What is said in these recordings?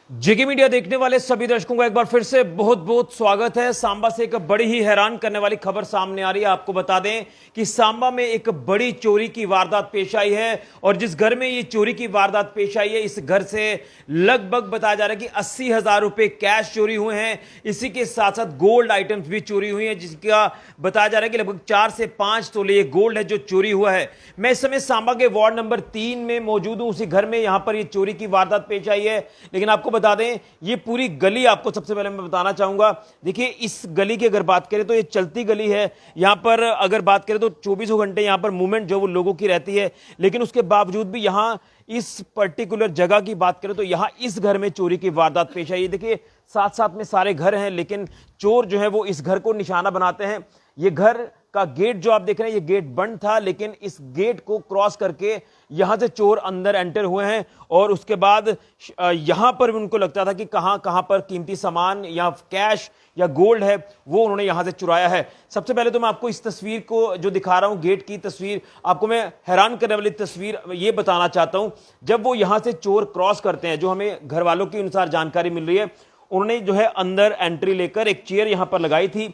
जेके media देखने वाले सभी दर्शकों का एक बार फिर से बहुत बहुत स्वागत है। सांबा से एक बड़ी ही हैरान करने वाली खबर सामने आ रही है। आपको बता दें कि सांबा में एक बड़ी चोरी की वारदात पेश आई है और जिस घर में ये चोरी की वारदात पेश आई है, इस घर से लगभग बताया जा रहा है कि 80,000 रुपए कैश चोरी हुए हैं। इसी के साथ साथ गोल्ड आइटम्स भी चोरी हुई हैं, जिसका बताया जा रहा है कि लगभग 4 से 5 तोले गोल्ड है जो चोरी हुआ है। मैं इस समय सांबा के वार्ड नंबर 3 में मौजूद हूं। उसी घर में यहां पर ये चोरी की वारदात पेश आई है। लेकिन आपको बता दें, ये पूरी गली आपको सबसे पहले मैं बताना चाहूंगा। देखिए, इस गली की अगर बात करें तो ये चलती गली है। यहां पर अगर बात करें तो 24 घंटे यहां पर मूवमेंट जो वो लोगों की रहती है। लेकिन उसके बावजूद भी यहां इस पर्टिकुलर जगह की बात करें तो यहां इस घर में चोरी की वारदात पेश आई है। देखिए, साथ साथ में सारे घर हैं, लेकिन चोर जो है वो इस घर को निशाना बनाते हैं। ये घर का गेट जो आप देख रहे हैं, ये गेट बंद था, लेकिन इस गेट को क्रॉस करके यहां से चोर अंदर एंटर हुए हैं। और उसके बाद यहां पर भी उनको लगता था कि कहां कहां पर कीमती सामान या कैश या गोल्ड है, वो उन्होंने यहां से चुराया है। सबसे पहले तो मैं आपको इस तस्वीर को जो दिखा रहा हूं, गेट की तस्वीर, आपको मैं हैरान करने वाली तस्वीर ये बताना चाहता हूं। जब वो यहां से चोर क्रॉस करते हैं, जो हमें घर वालों के अनुसार जानकारी मिल रही है, उन्होंने जो है अंदर एंट्री लेकर एक चेयर यहां पर लगाई थी।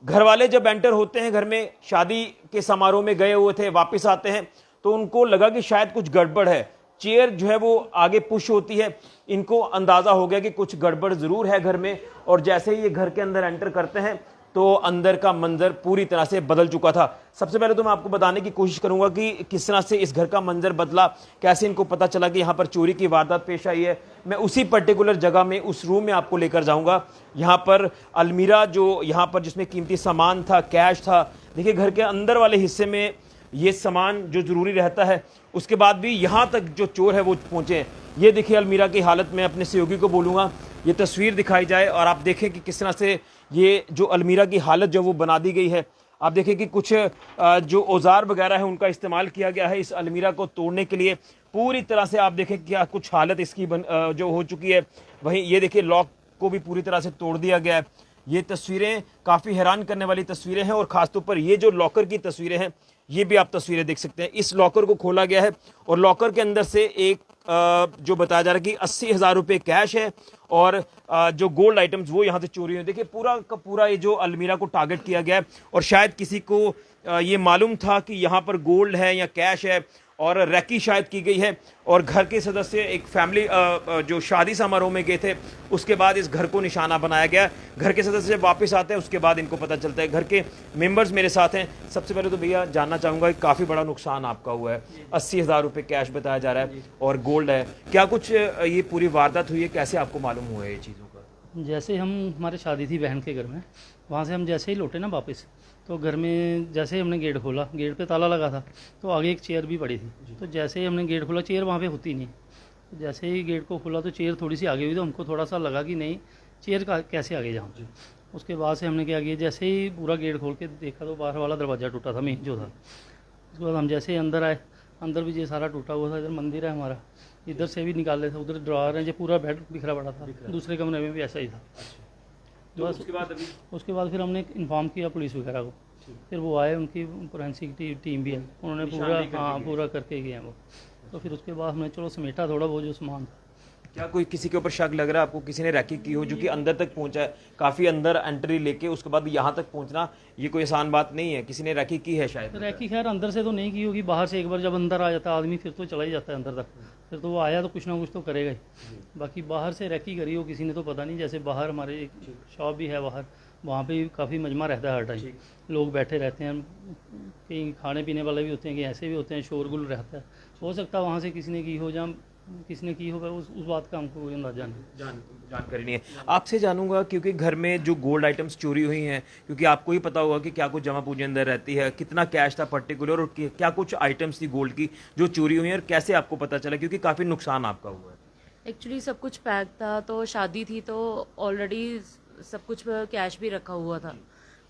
घर वाले जब एंटर होते हैं, घर में शादी के समारोह में गए हुए थे, वापस आते हैं तो उनको लगा कि शायद कुछ गड़बड़ है। चेयर जो है वो आगे पुश होती है, इनको अंदाजा हो गया कि कुछ गड़बड़ जरूर है घर में। और जैसे ही ये घर के अंदर एंटर करते हैं तो अंदर का मंजर पूरी तरह से बदल चुका था। सबसे पहले तो मैं आपको बताने की कोशिश करूंगा कि किस तरह से इस घर का मंजर बदला, कैसे इनको पता चला कि यहां पर चोरी की वारदात पेश आई है। मैं उसी पर्टिकुलर जगह में, उस रूम में आपको लेकर जाऊंगा। यहां पर अलमीरा जो यहां पर जिसमें कीमती सामान था, कैश था। देखिए, घर के अंदर वाले हिस्से में ये सामान जो जरूरी रहता है, उसके बाद भी यहां तक जो चोर है वो पहुंचे हैं। ये देखिए अलमीरा की हालत में, अपने सहयोगी को बोलूंगा ये तस्वीर दिखाई जाए और आप देखें कि किस तरह से ये जो अलमीरा की हालत जो वो बना दी गई है। आप देखें कि कुछ जो औजार वगैरह है उनका इस्तेमाल किया गया है इस अलमीरा को तोड़ने के लिए। पूरी तरह से आप देखें क्या कुछ हालत इसकी जो हो चुकी है। वहीं ये देखिए, लॉक को भी पूरी तरह से तोड़ दिया गया है। ये तस्वीरें काफ़ी हैरान करने वाली तस्वीरें हैं और ख़ासतौर पर ये जो लॉकर की तस्वीरें हैं, ये भी आप तस्वीरें देख सकते हैं। इस लॉकर को खोला गया है और लॉकर के अंदर से एक जो बताया जा रहा है कि 80,000 रुपये कैश है और जो गोल्ड आइटम्स वो यहाँ से चोरी हुए। देखिए, पूरा का पूरा ये जो अलमीरा को टारगेट किया गया है और शायद किसी को ये मालूम था कि यहाँ पर गोल्ड है या कैश है और रैकी शायद की गई है। और घर के सदस्य एक फैमिली जो शादी समारोह में गए थे, उसके बाद इस घर को निशाना बनाया गया। घर के सदस्य जब वापस आते हैं उसके बाद इनको पता चलता है। घर के मेंबर्स मेरे साथ हैं। सबसे पहले तो भैया जानना चाहूँगा कि काफ़ी बड़ा नुकसान आपका हुआ है, 80,000 रुपये कैश बताया जा रहा है और गोल्ड है। क्या कुछ ये पूरी वारदात हुई है, कैसे आपको मालूम हुआ है ये चीज़ों का? जैसे हम हमारे शादी थी बहन के घर में, वहाँ से हम जैसे ही लौटे ना वापस, तो घर में जैसे ही हमने गेट खोला, गेट पे ताला लगा था, तो आगे एक चेयर भी पड़ी थी। तो जैसे ही हमने गेट खोला, चेयर वहाँ पे होती नहीं। तो जैसे ही गेट को खोला तो चेयर थोड़ी सी आगे हुई, तो हमको थोड़ा सा लगा कि नहीं, चेयर का कैसे आगे जाऊँ। उसके बाद से हमने क्या किया, जैसे ही पूरा गेट खोल के देखा तो बाहर वाला दरवाज़ा टूटा था, मेन जो था। उसके बाद हम जैसे ही अंदर आए, अंदर भी ये सारा टूटा हुआ था। इधर मंदिर है हमारा, इधर से भी निकाले थे, उधर ड्रॉर है, जो पूरा बेड बिखरा पड़ा था। दूसरे कमरे में भी ऐसा ही था। तो बस उसके बाद फिर हमने इन्फॉर्म किया पुलिस वगैरह को। फिर वो आए, उनकी फोरेंसिक टीम भी है, उन्होंने पूरा करके गए हैं वो। तो फिर उसके बाद हमने चलो समेटा थोड़ा बहुत जो सामान था। क्या कोई किसी के ऊपर शक लग रहा है आपको, किसी ने रैकी की हो जो कि अंदर तक पहुंचा है? काफी अंदर एंट्री लेके उसके बाद यहाँ तक पहुंचना ये कोई आसान बात नहीं है। किसी ने रैकी की है शायद? रैकी खैर अंदर से तो नहीं की होगी, बाहर से एक बार जब अंदर आ जाता है आदमी फिर तो चला ही जाता है अंदर तक। फिर तो वो आया तो कुछ ना कुछ तो करेगा ही। बाकी बाहर से रैकी करी हो किसी ने तो पता नहीं। जैसे बाहर हमारे एक शॉप भी है बाहर, वहाँ पे काफ़ी मजमा रहता है हर टाइम, लोग बैठे रहते हैं, कहीं खाने पीने वाले भी होते हैं, कहीं ऐसे भी होते हैं, शोरगुल रहता है। हो सकता है वहाँ से किसी ने की हो, जहाँ किसी ने की हो, उस बात का हमको कोई अंदाजा नहीं, जानकारी नहीं है। आपसे जानूंगा, क्योंकि घर में जो गोल्ड आइटम्स चोरी हुई हैं, क्योंकि आपको ही पता होगा कि क्या कुछ जमा पूंजी अंदर रहती है, कितना कैश था पर्टिकुलर और क्या कुछ आइटम्स थी गोल्ड की जो चोरी हुई हैं और कैसे आपको पता चला, क्योंकि काफ़ी नुकसान आपका हुआ है? एक्चुअली सब कुछ पैक था, तो शादी थी तो ऑलरेडी सब कुछ कैश भी रखा हुआ था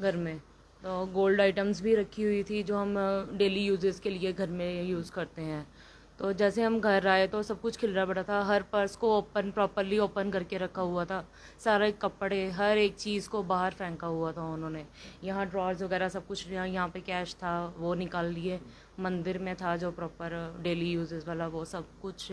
घर में। तो गोल्ड आइटम्स भी रखी हुई थी जो हम डेली यूजेस के लिए घर में यूज़ करते हैं। तो जैसे हम घर आए तो सब कुछ खिलरा पड़ा था। हर पर्स को प्रॉपरली ओपन करके रखा हुआ था। सारे कपड़े, हर एक चीज़ को बाहर फेंका हुआ था उन्होंने। यहाँ ड्रॉर्स वगैरह सब कुछ, यहाँ पे कैश था वो निकाल लिए। मंदिर में था जो प्रॉपर डेली यूजेस वाला, वो सब कुछ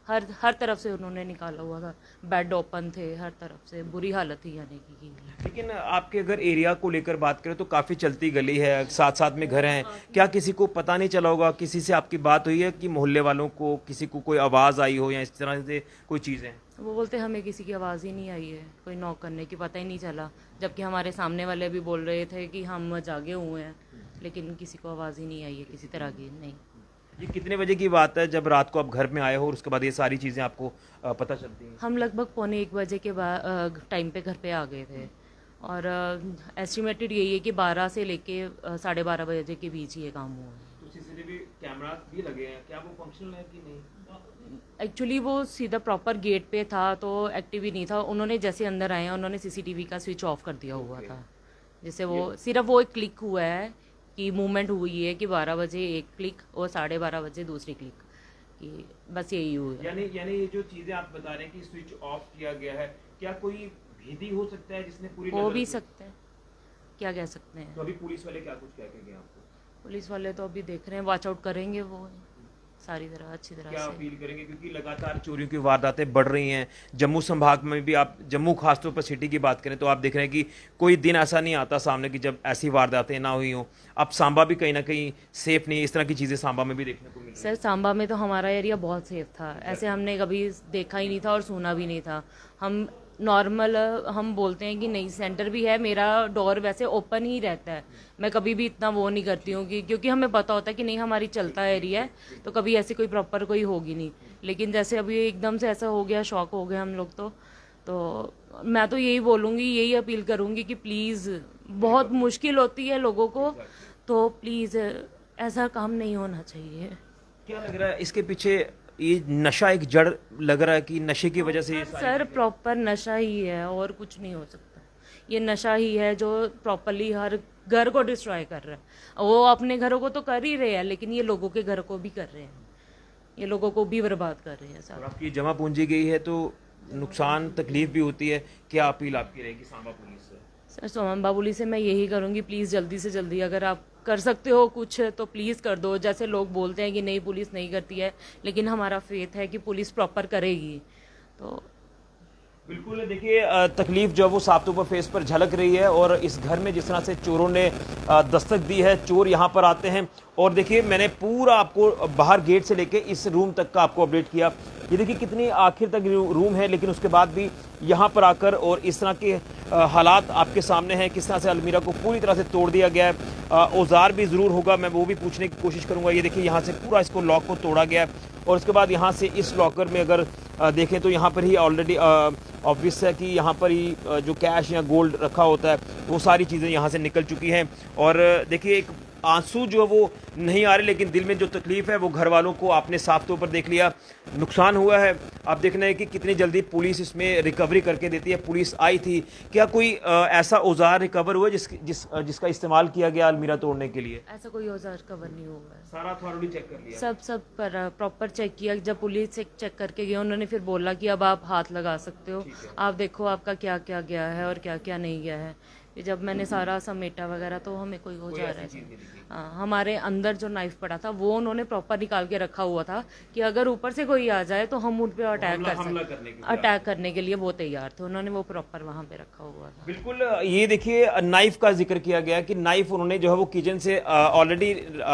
हर तरफ से उन्होंने निकाला हुआ था, बेड ओपन थे, हर तरफ से बुरी हालत थी यानी कि। लेकिन आपके अगर एरिया को लेकर बात करें तो काफ़ी चलती गली है, साथ साथ में घर हैं, क्या किसी को पता नहीं चला होगा, किसी से आपकी बात हुई है कि मोहल्ले वालों को किसी को कोई आवाज़ आई हो या इस तरह से कोई चीज़ें? वो बोलते हमें किसी की आवाज़ ही नहीं आई है, कोई नॉक करने की पता ही नहीं चला, जबकि हमारे सामने वाले भी बोल रहे थे कि हम जागे हुए हैं, लेकिन किसी को आवाज़ ही नहीं आई है किसी तरह की। नहीं, ये कितने बजे की बात है जब रात को आप घर में आए हो और उसके बाद ये सारी चीज़ें आपको पता चलती हैं? हम लगभग 1:45 के बाद टाइम पे घर पे आ गए थे, और एस्टिमेटेड यही है कि 12 से लेके 12:30 बजे के बीच ये काम हुआ है। तो सीसीटीवी कैमरा भी लगे हैं, क्या वो फंक्शनल है कि नहीं? एक्चुअली वो सीधा प्रॉपर गेट पे था तो एक्टिव ही नहीं था, उन्होंने जैसे अंदर आए हैं उन्होंने सीसीटीवी का स्विच ऑफ कर दिया हुआ था, जिससे वो सिर्फ वो एक क्लिक हुआ है कि मूवमेंट हुई है कि 12 बजे एक क्लिक और 12:30 बजे दूसरी क्लिक, कि बस यही हुआ है। यानी ये जो चीज़ें आप बता रहे हैं कि स्विच ऑफ किया गया है, क्या कोई भीदी हो सकता है जिसने पूरी हो नज़र भी रखी? सकते हैं, क्या कह सकते हैं। तो अभी पुलिस वाले क्या कुछ कह के गए आपको? पुलिस वाले तो अभी देख रहे हैं, वॉच आउट करेंगे वो सारी तरह अच्छी तरह क्या से। अपील करेंगे, क्योंकि लगातार चोरियों की वारदातें बढ़ रही हैं जम्मू संभाग में भी, आप जम्मू खासतौर पर सिटी की बात करें तो आप देख रहे हैं कि कोई दिन ऐसा नहीं आता सामने कि जब ऐसी वारदातें ना हुई हों। अब सांबा भी कहीं ना कहीं सेफ नहीं है, इस तरह की चीज़ें सांबा में भी देखने को मिल रही सर सांबा में तो हमारा एरिया बहुत सेफ था, ऐसे हमने कभी देखा ही नहीं था और सुना भी नहीं था। हम नॉर्मल हम बोलते हैं कि नहीं सेंटर भी है, मेरा डोर वैसे ओपन ही रहता है, मैं कभी भी इतना वो नहीं करती हूँ कि क्योंकि हमें पता होता है कि नहीं हमारी चलता एरिया है तो कभी ऐसी कोई प्रॉपर कोई होगी नहीं। लेकिन जैसे अभी एकदम से ऐसा हो गया, शॉक हो गए हम लोग, तो मैं तो यही बोलूँगी, यही अपील करूँगी कि प्लीज़, बहुत मुश्किल होती है लोगों को, तो प्लीज़ ऐसा काम नहीं होना चाहिए। क्या लग रहा है इसके पीछे? ये नशा एक जड़ लग रहा है कि नशे की वजह से ये सर प्रॉपर नशा ही है और कुछ नहीं हो सकता, ये नशा ही है जो प्रॉपरली हर घर को डिस्ट्रॉय कर रहा है। वो अपने घरों को तो कर ही रहे हैं, लेकिन ये लोगों के घर को भी कर रहे हैं, ये लोगों को भी बर्बाद कर रहे हैं और सर। आपकी जमा पूंजी गई है तो नुकसान तकलीफ भी होती है। क्या अपील आपकी रहेगी सांबा पुलिस से? सर सोमन बाबुली से मैं यही करूँगी, प्लीज़ जल्दी से जल्दी अगर आप कर सकते हो कुछ तो प्लीज़ कर दो। जैसे लोग बोलते हैं कि नहीं पुलिस नहीं करती है, लेकिन हमारा फेथ है कि पुलिस प्रॉपर करेगी। तो बिल्कुल देखिए, तकलीफ जो है वो साफ तौर पर फेस पर झलक रही है और इस घर में जिस तरह से चोरों ने दस्तक दी है, चोर यहाँ पर आते हैं। और देखिए मैंने पूरा आपको बाहर गेट से लेके इस रूम तक का आपको अपडेट किया। ये देखिए कितनी आखिर तक रूम है, लेकिन उसके बाद भी यहाँ पर आकर और इस तरह के हालात आपके सामने हैं, किस तरह से अलमीरा को पूरी तरह से तोड़ दिया गया है। औजार भी ज़रूर होगा, मैं वो भी पूछने की कोशिश करूँगा। ये देखिए यहाँ से पूरा इसको लॉक को तोड़ा गया है और उसके बाद यहाँ से इस लॉकर में अगर देखें तो यहाँ पर ही ऑलरेडी ऑब्वियस है कि यहाँ पर ही जो कैश या गोल्ड रखा होता है वो सारी चीज़ें यहाँ से निकल चुकी हैं। और देखिए एक आंसू जो है वो नहीं आ रहे, लेकिन दिल में जो तकलीफ है वो घर वालों को आपने साफ तौर पर देख लिया। नुकसान हुआ है, आप देखना है कि कितनी जल्दी पुलिस इसमें रिकवरी करके देती है। पुलिस आई थी, क्या कोई ऐसा औजार रिकवर हुआ जिसका इस्तेमाल किया गया अलमीरा तोड़ने के लिए? ऐसा कोई औजार कवर नहीं हुआ है, सारा थॉरली चेक कर लिया? सब प्रॉपर चेक किया। जब पुलिस चेक करके गया उन्होंने फिर बोला कि अब आप हाथ लगा सकते हो, आप देखो आपका क्या क्या गया है और क्या क्या नहीं गया है। फिर जब मैंने सारा समेटा वगैरह तो हमें कोई औजार है, हाँ हमारे अंदर जो नाइफ पड़ा था वो उन्होंने प्रॉपर निकाल के रखा हुआ था कि अगर ऊपर से कोई आ जाए तो हम उन पे अटैक कर सकते, अटैक करने के लिए वो तैयार थे। उन्होंने वो प्रॉपर वहाँ पे रखा हुआ था। बिल्कुल, ये देखिए नाइफ का जिक्र किया गया कि नाइफ उन्होंने जो है वो किचन से ऑलरेडी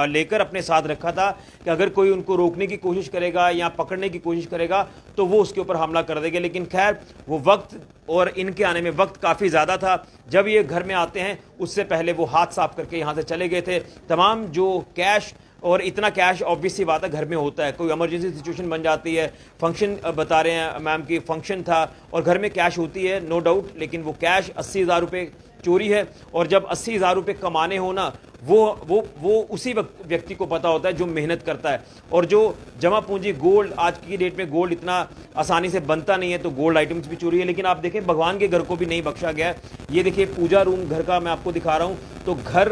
लेकर अपने साथ रखा था कि अगर कोई उनको रोकने की कोशिश करेगा या पकड़ने की कोशिश करेगा तो वो उसके ऊपर हमला कर देंगे। लेकिन खैर वो वक्त और इनके आने में वक्त काफ़ी ज़्यादा था। जब ये घर में आते हैं उससे पहले वो हाथ साफ करके यहाँ से चले गए थे। तमाम जो कैश, और इतना कैश ऑब्वियस सी बात है घर में होता है, कोई इमरजेंसी सिचुएशन बन जाती है, फंक्शन बता रहे हैं मैम की फंक्शन था और घर में कैश होती है नो डाउट, लेकिन वो कैश 80,000 रुपये चोरी है। और जब 80,000 रुपये कमाने हो ना, वो उसी व्यक्ति को पता होता है जो मेहनत करता है। और जो जमा पूंजी गोल्ड, आज की डेट में गोल्ड इतना आसानी से बनता नहीं है तो गोल्ड आइटम्स भी चोरी है। लेकिन आप देखें भगवान के घर को भी नहीं बख्शा गया है। ये देखिए पूजा रूम घर का मैं आपको दिखा रहा हूँ, तो घर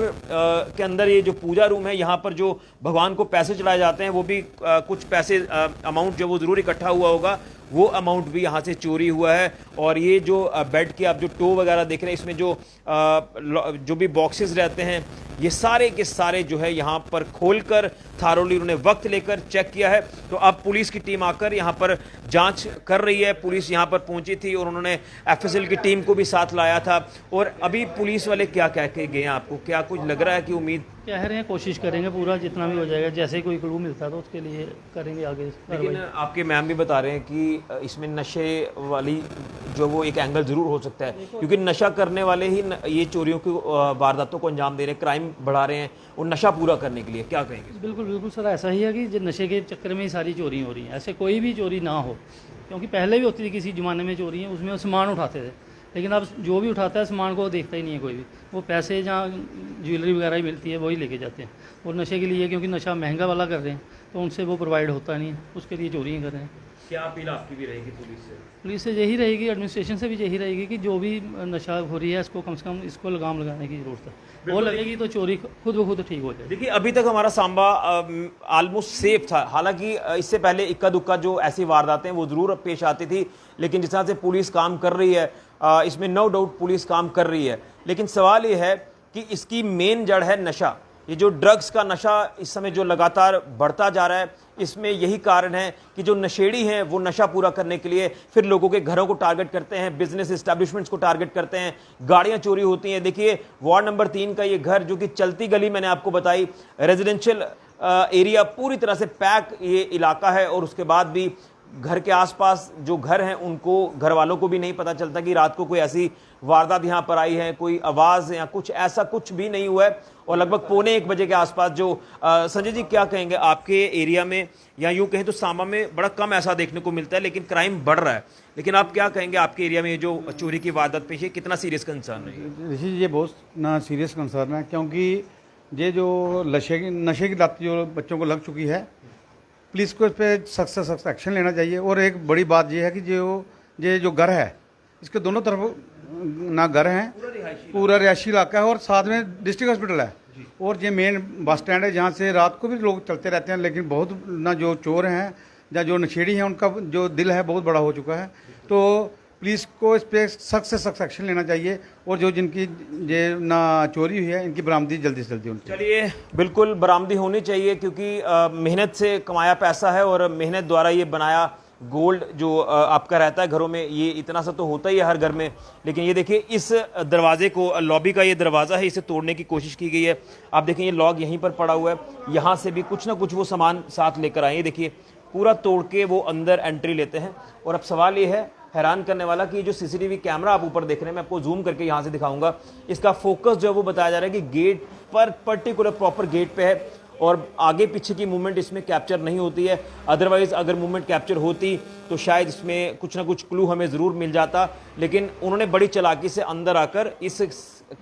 के अंदर ये जो पूजा रूम है, यहाँ पर जो भगवान को पैसे चढ़ाए जाते हैं वो भी कुछ पैसे अमाउंट जो वो ज़रूर इकट्ठा हुआ होगा वो अमाउंट भी यहाँ से चोरी हुआ है। और ये जो बेड के आप जो टो वगैरह देख रहे हैं, इसमें जो भी बॉक्सेस रहते हैं, ये सारे के सारे जो है यहाँ पर खोलकर थारोली उन्होंने वक्त लेकर चेक किया है। तो अब पुलिस की टीम आकर यहाँ पर जांच कर रही है। पुलिस यहाँ पर पहुंची थी और उन्होंने एफएसएल की टीम को भी साथ लाया था। और अभी पुलिस वाले क्या कह के गए हैं आपको, क्या कुछ लग रहा है कि उम्मीद कह रहे हैं कोशिश करेंगे पूरा जितना भी हो जाएगा, जैसे ही कोई क्लू मिलता है तो उसके लिए करेंगे आगे लेकिन कार्रवाई। आपके मैम भी बता रहे हैं कि इसमें नशे वाली जो वो एक एंगल जरूर हो सकता है, क्योंकि नशा करने वाले ही ये चोरियों की वारदातों को अंजाम दे रहे हैं, क्राइम बढ़ा रहे हैं और नशा पूरा करने के लिए। क्या कहेंगे? बिल्कुल बिल्कुल सर, ऐसा ही है कि जो नशे के चक्कर में ही सारी चोरी हो रही हैं। ऐसे कोई भी चोरी ना हो, क्योंकि पहले भी होती थी किसी ज़माने में चोरी है, उसमें वो सामान उठाते थे, लेकिन अब जो भी उठाता है सामान को देखता ही नहीं है कोई भी। वो पैसे जहाँ ज्वेलरी वगैरह ही मिलती है वही लेके जाते हैं। और नशे के लिए, क्योंकि नशा महंगा वाला कर रहे हैं तो उनसे वो प्रोवाइड होता नहीं है, उसके लिए चोरियाँ कर रहे हैं। क्या अपील आपकी भी रहेगी पुलिस से? पुलिस से यही रहेगी, एडमिनिस्ट्रेशन से भी यही रहेगी कि जो भी नशा हो रही है इसको कम से कम इसको लगाम लगाने की जरूरत है। वो लगेगी तो चोरी खुद ब खुद ठीक हो जाएगी। देखिए, अभी तक हमारा सांबा ऑलमोस्ट सेफ था। हालांकि इससे पहले इक्का दुक्का जो ऐसी वारदातें वो जरूर पेश आती थी, लेकिन जिस तरह से पुलिस काम कर रही है, इसमें नो डाउट पुलिस काम कर रही है। लेकिन सवाल ये है कि इसकी मेन जड़ है नशा। ये जो ड्रग्स का नशा इस समय जो लगातार बढ़ता जा रहा है, इसमें यही कारण है कि जो नशेड़ी हैं वो नशा पूरा करने के लिए फिर लोगों के घरों को टारगेट करते हैं, बिजनेस एस्टैब्लिशमेंट्स को टारगेट करते हैं, गाड़ियां चोरी होती हैं। देखिए, वार्ड नंबर 3 का ये घर जो कि चलती गली मैंने आपको बताई, रेजिडेंशियल एरिया पूरी तरह से पैक ये इलाका है। और उसके बाद भी घर के आसपास जो घर हैं उनको, घर वालों को भी नहीं पता चलता कि रात को कोई ऐसी वारदात यहाँ पर आई है, कोई आवाज़ या कुछ ऐसा कुछ भी नहीं हुआ है। और लगभग 1:45 के आसपास जो संजय जी क्या कहेंगे, आपके एरिया में या यूं कहें तो सांबा में बड़ा कम ऐसा देखने को मिलता है, लेकिन क्राइम बढ़ रहा है, लेकिन आप क्या कहेंगे आपके एरिया में जो चोरी की वारदात पेश है, कितना सीरियस कंसर्न है? ऋषि जी, ये बहुत ना सीरियस कंसर्न है, क्योंकि ये जो नशे की लत जो बच्चों को लग चुकी है, पुलिस को इस पर सख्त से सख्त एक्शन लेना चाहिए। और एक बड़ी बात यह है कि ये जो घर है, इसके दोनों तरफ ना घर हैं, पूरा रिहायशी इलाका है और साथ में डिस्ट्रिक्ट हॉस्पिटल है और ये मेन बस स्टैंड है, जहाँ से रात को भी लोग चलते रहते हैं। लेकिन बहुत ना जो चोर हैं या जो नशेड़ी हैं, उनका जो दिल है बहुत बड़ा हो चुका है। तो पुलिस को इस पर सख्त से सख्त एक्शन लेना चाहिए और जो जिनकी ये ना चोरी हुई है, इनकी बरामदी जल्दी से जल्दी होनी चाहिए। चलिए, बिल्कुल बरामदी होनी चाहिए, क्योंकि मेहनत से कमाया पैसा है और मेहनत द्वारा ये बनाया गोल्ड जो आपका रहता है घरों में, ये इतना सा तो होता ही है हर घर में। लेकिन ये देखिए, इस दरवाजे को, लॉबी का ये दरवाज़ा है, इसे तोड़ने की कोशिश की गई है। आप देखें, ये लॉक यहीं पर पड़ा हुआ है, यहाँ से भी कुछ ना कुछ वो सामान साथ लेकर आए। देखिए, पूरा तोड़ के वो अंदर एंट्री लेते हैं। और अब सवाल ये है, हैरान करने वाला, कि जो सीसीटीवी कैमरा आप ऊपर देख रहे हैं, मैं आपको जूम करके यहाँ से दिखाऊंगा, इसका फोकस जो है वो बताया जा रहा है कि गेट पर, पर्टिकुलर प्रॉपर गेट पे है और आगे पीछे की मूवमेंट इसमें कैप्चर नहीं होती है। अदरवाइज अगर मूवमेंट कैप्चर होती तो शायद इसमें कुछ ना कुछ क्लू हमें ज़रूर मिल जाता। लेकिन उन्होंने बड़ी चालाकी से अंदर आकर इस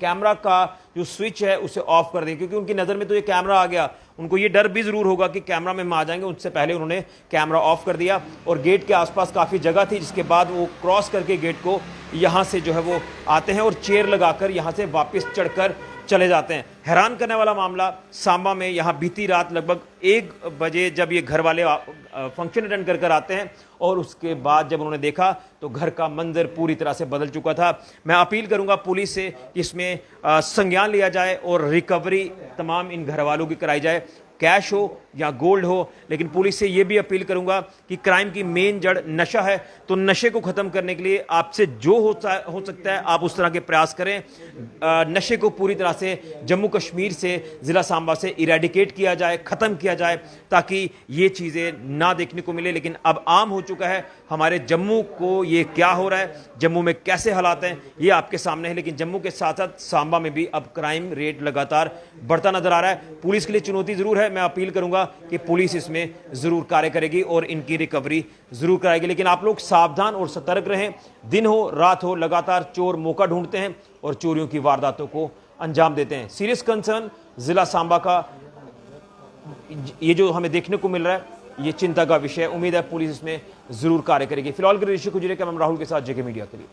कैमरा का जो स्विच है उसे ऑफ कर दिया, क्योंकि उनकी नज़र में तो ये कैमरा आ गया, उनको ये डर भी ज़रूर होगा कि कैमरा में हम आ जाएंगे। उससे पहले उन्होंने कैमरा ऑफ कर दिया और गेट के आसपास काफ़ी जगह थी, जिसके बाद वो क्रॉस करके गेट को यहाँ से जो है वो आते हैं और चेयर लगाकर यहाँ से वापस चढ़कर चले जाते हैं। हैरान करने वाला मामला सांबा में, यहाँ बीती रात लगभग 1 बजे जब ये घर वाले फंक्शन अटेंड कर आते हैं और उसके बाद जब उन्होंने देखा तो घर का मंजर पूरी तरह से बदल चुका था। मैं अपील करूंगा पुलिस से कि इसमें संज्ञान लिया जाए और रिकवरी तमाम इन घर वालों की कराई जाए, कैश हो या गोल्ड हो। लेकिन पुलिस से यह भी अपील करूंगा कि क्राइम की मेन जड़ नशा है, तो नशे को खत्म करने के लिए आपसे जो हो सकता है आप उस तरह के प्रयास करें। नशे को पूरी तरह से जम्मू कश्मीर से, जिला सांबा से इरेडिकेट किया जाए, खत्म किया जाए, ताकि ये चीजें ना देखने को मिले। लेकिन अब आम हो चुका है हमारे जम्मू को, ये क्या हो रहा है, जम्मू में कैसे हालात हैं, ये आपके सामने है। लेकिन जम्मू के साथ साथ सांबा में भी अब क्राइम रेट लगातार बढ़ता नजर आ रहा है। पुलिस के लिए चुनौती जरूर है। मैं अपील करूंगा कि पुलिस इसमें जरूर कार्य करेगी और इनकी रिकवरी जरूर कराएगी। लेकिन आप लोग सावधान और सतर्क रहें। दिन हो रात हो, लगातार चोर मौका ढूंढते हैं और चोरियों की वारदातों को अंजाम देते हैं। सीरियस कंसर्न जिला सांबा का ये जो हमें देखने को मिल रहा है, ये चिंता का विषय। उम्मीद है पुलिस इसमें जरूर कार्य करेगी। फिलहाल के ऋषि कुजूरे का, मैं राहुल के साथ जेके मीडिया के लिए।